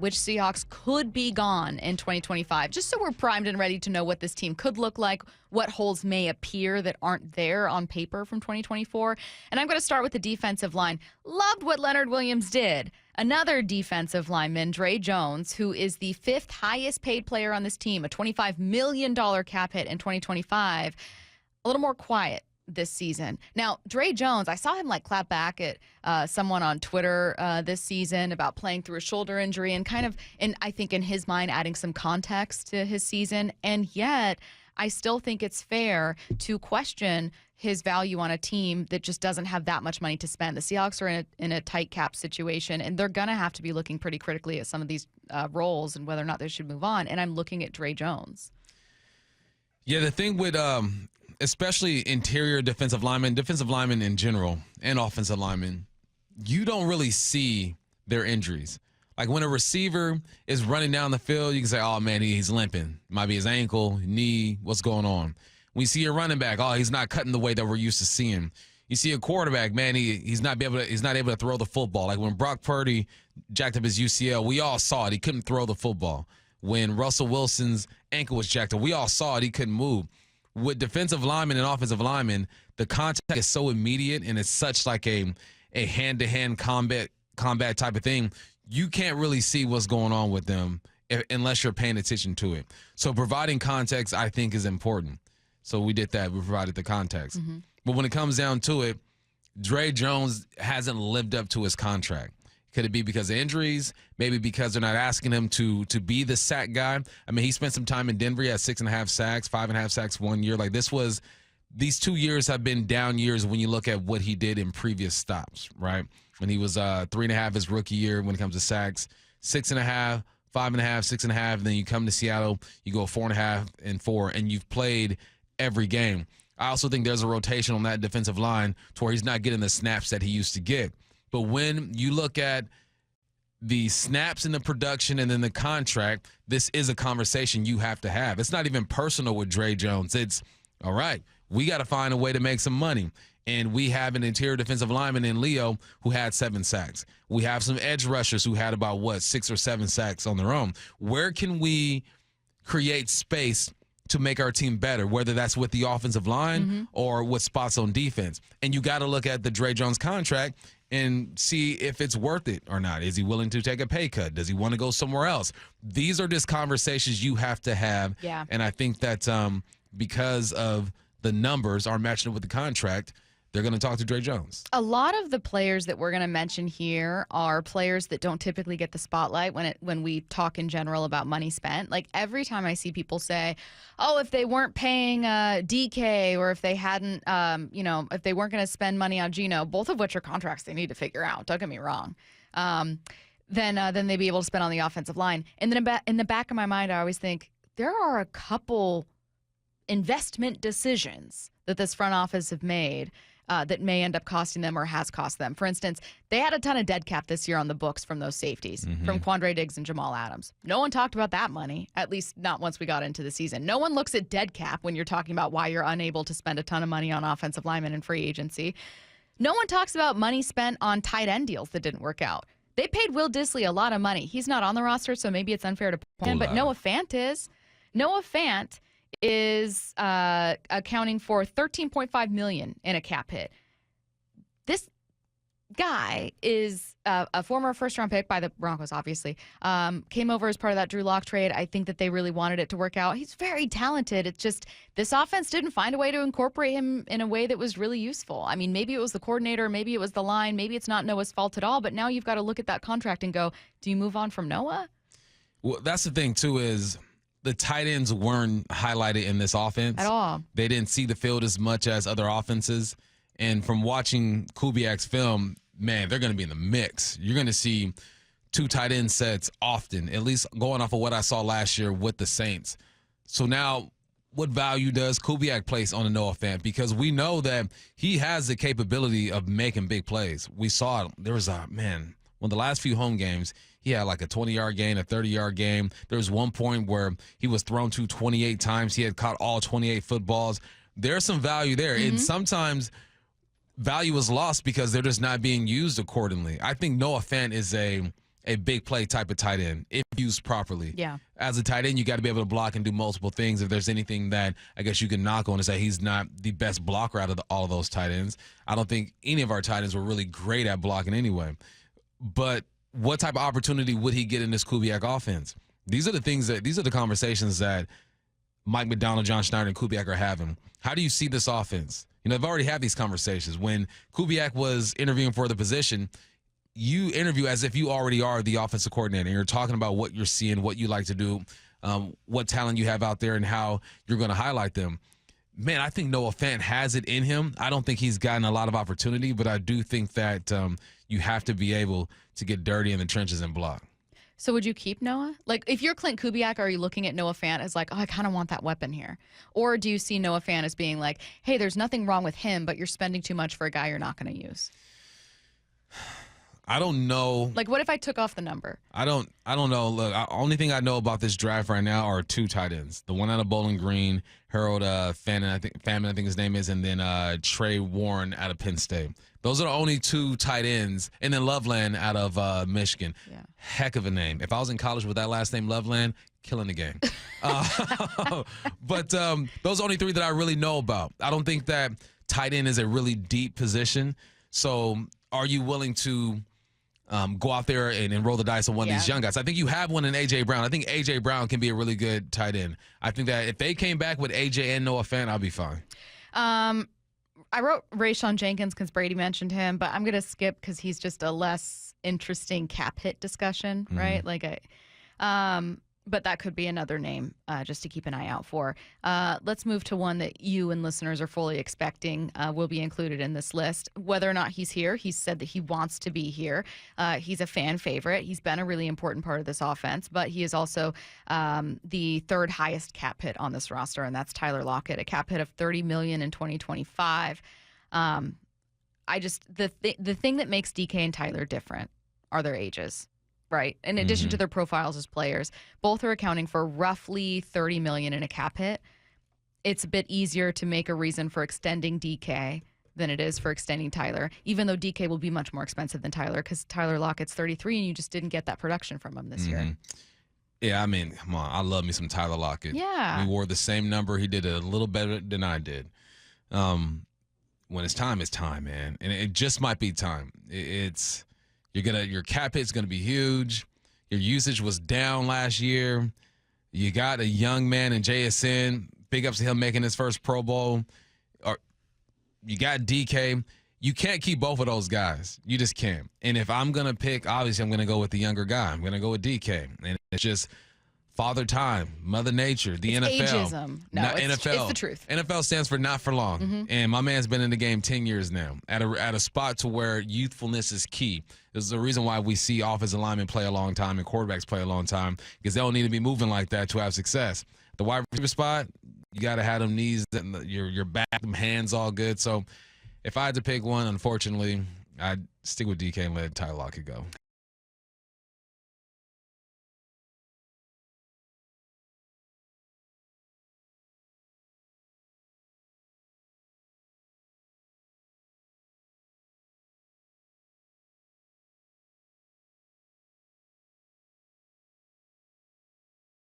at which Seahawks could be gone in 2025, just so we're primed and ready to know what this team could look like, what holes may appear that aren't there on paper from 2024. And I'm going to start with the defensive line. Loved what Leonard Williams did. Another defensive lineman, Dre Jones, who is the 5th highest paid player on this team, a $25 million cap hit in 2025, a little more quiet this season. Now, Dre Jones, I saw him clap back at someone on Twitter this season about playing through a shoulder injury and I think in his mind adding some context to his season. And yet, I still think it's fair to question his value on a team that just doesn't have that much money to spend. The Seahawks are in a tight cap situation, and they're going to have to be looking pretty critically at some of these roles and whether or not they should move on. And I'm looking at Dre Jones. Yeah, the thing with especially interior defensive linemen in general, and offensive linemen, you don't really see their injuries. Like when a receiver is running down the field, you can say, oh, man, he's limping. Might be his ankle, knee, what's going on? When you see a running back, oh, he's not cutting the way that we're used to seeing. You see a quarterback, man, he's not able to throw the football. Like when Brock Purdy jacked up his UCL, we all saw it. He couldn't throw the football. When Russell Wilson's ankle was jacked up, we all saw it. He couldn't move. With defensive linemen and offensive linemen, the contact is so immediate and it's such like a hand-to-hand combat type of thing. You can't really see what's going on with them unless you're paying attention to it. So providing context, I think, is important. So we did that. We provided the context. Mm-hmm. But when it comes down to it, Dre Jones hasn't lived up to his contract. Could it be because of injuries? Maybe because they're not asking him to be the sack guy. I mean, he spent some time in Denver. He had 6.5 sacks, 5.5 sacks one year. Like these 2 years have been down years when you look at what he did in previous stops, right? When he was 3.5 his rookie year when it comes to sacks, 6.5, 5.5, 6.5. And then you come to Seattle, you go 4.5 and 4, and you've played every game. I also think there's a rotation on that defensive line to where he's not getting the snaps that he used to get. But when you look at the snaps and the production and then the contract, this is a conversation you have to have. It's not even personal with Dre Jones. It's, all right, we got to find a way to make some money. And we have an interior defensive lineman in Leo who had 7 sacks. We have some edge rushers who had about, 6 or 7 sacks on their own. Where can we create space to make our team better, whether that's with the offensive line or with spots on defense? And you got to look at the Dre Jones contract and see if it's worth it or not. Is he willing to take a pay cut? Does he want to go somewhere else? These are just conversations you have to have. Yeah. And I think that because of the numbers are matching up with the contract, they're going to talk to Dre Jones. A lot of the players that we're going to mention here are players that don't typically get the spotlight when we talk in general about money spent. Like every time I see people say, oh, if they weren't paying DK or if they hadn't, if they weren't going to spend money on Geno, both of which are contracts they need to figure out. Don't get me wrong. Then they'd be able to spend on the offensive line. And then in the back of my mind, I always think there are a couple investment decisions that this front office have made that may end up costing them or has cost them. For instance, they had a ton of dead cap this year on the books from those safeties, from Quandre Diggs and Jamal Adams. No one talked about that money, at least not once we got into the season. No one looks at dead cap when you're talking about why you're unable to spend a ton of money on offensive linemen in free agency. No one talks about money spent on tight end deals that didn't work out. They paid Will Dissly a lot of money. He's not on the roster, so maybe it's unfair to point him, but Noah Fant is. Noah Fant is accounting for $13.5 million in a cap hit. This guy is a former first-round pick by the Broncos, obviously. Came over as part of that Drew Lock trade. I think that they really wanted it to work out. He's very talented. It's just this offense didn't find a way to incorporate him in a way that was really useful. I mean, maybe it was the coordinator, maybe it was the line, maybe it's not Noah's fault at all, but now you've got to look at that contract and go, do you move on from Noah? Well, that's the thing, too, is the tight ends weren't highlighted in this offense. At all. They didn't see the field as much as other offenses. And from watching Kubiak's film, man, they're going to be in the mix. You're going to see 2 tight end sets often, at least going off of what I saw last year with the Saints. So now what value does Kubiak place on a Noah Fant? Because we know that he has the capability of making big plays. We saw it. There was one of the last few home games, he had like a 20-yard gain, a 30-yard game. There was one point where he was thrown to 28 times. He had caught all 28 footballs. There's some value there. And sometimes value is lost because they're just not being used accordingly. I think Noah Fant is a a big play type of tight end if used properly. Yeah. As a tight end, you got to be able to block and do multiple things. If there's anything that I guess you can knock on is that he's not the best blocker out of all of those tight ends. I don't think any of our tight ends were really great at blocking anyway. But what type of opportunity would he get in this Kubiak offense? These are the conversations that Mike McDonald, John Schneider, and Kubiak are having. How do you see this offense? They've already had these conversations. When Kubiak was interviewing for the position, you interview as if you already are the offensive coordinator. You're talking about what you're seeing, what you like to do, what talent you have out there, and how you're going to highlight them. Man, I think Noah Fant has it in him. I don't think he's gotten a lot of opportunity, but I do think that you have to be able to get dirty in the trenches and block. So would you keep Noah? Like, if you're Clint Kubiak, are you looking at Noah Fant as like, oh, I kind of want that weapon here? Or do you see Noah Fant as being like, hey, there's nothing wrong with him, but you're spending too much for a guy you're not going to use? I don't know. Like, what if I took off the number? I don't know. Look, only thing I know about this draft right now are two tight ends. The one out of Bowling Green, Harold Fannin, I think his name is, and then Trey Warren out of Penn State. Those are the only two tight ends. And then Loveland out of Michigan. Yeah. Heck of a name. If I was in college with that last name, Loveland, killing the game. But those are only three that I really know about. I don't think that tight end is a really deep position. So are you willing to go out there and roll the dice on one of these young guys? I think you have one in A.J. Brown. I think A.J. Brown can be a really good tight end. I think that if they came back with A.J. and Noah Fant, I'll be fine. I wrote Rayshawn Jenkins because Brady mentioned him, but I'm going to skip because he's just a less interesting cap hit discussion, right? But that could be another name just to keep an eye out for. Let's move to one that you and listeners are fully expecting will be included in this list. Whether or not he's here, he's said that he wants to be here. He's a fan favorite. He's been a really important part of this offense, but he is also the third highest cap hit on this roster, and that's Tyler Lockett, a cap hit of $30 million in 2025. The thing that makes DK and Tyler different are their ages. Right. In addition to their profiles as players, both are accounting for roughly $30 million in a cap hit. It's a bit easier to make a reason for extending DK than it is for extending Tyler, even though DK will be much more expensive than Tyler because Tyler Lockett's 33 and you just didn't get that production from him this year. Yeah, I mean, come on. I love me some Tyler Lockett. Yeah. We wore the same number. He did it a little better than I did. When it's time, man. And it just might be time. Your cap hit's gonna be huge. Your usage was down last year. You got a young man in JSN. Big ups to him making his first Pro Bowl. Or you got DK. You can't keep both of those guys. You just can't. And if I'm gonna pick, obviously I'm gonna go with the younger guy. I'm gonna go with DK. And it's just Father Time, Mother Nature, the it's NFL. Ageism. No, NFL. It's the truth. NFL stands for not for long. And my man's been in the game 10 years now at a spot to where youthfulness is key. This is the reason why we see offensive linemen play a long time and quarterbacks play a long time because they don't need to be moving like that to have success. The wide receiver spot, you got to have them knees, your back, them hands all good. So if I had to pick one, unfortunately, I'd stick with DK and let Tyler Lockett go.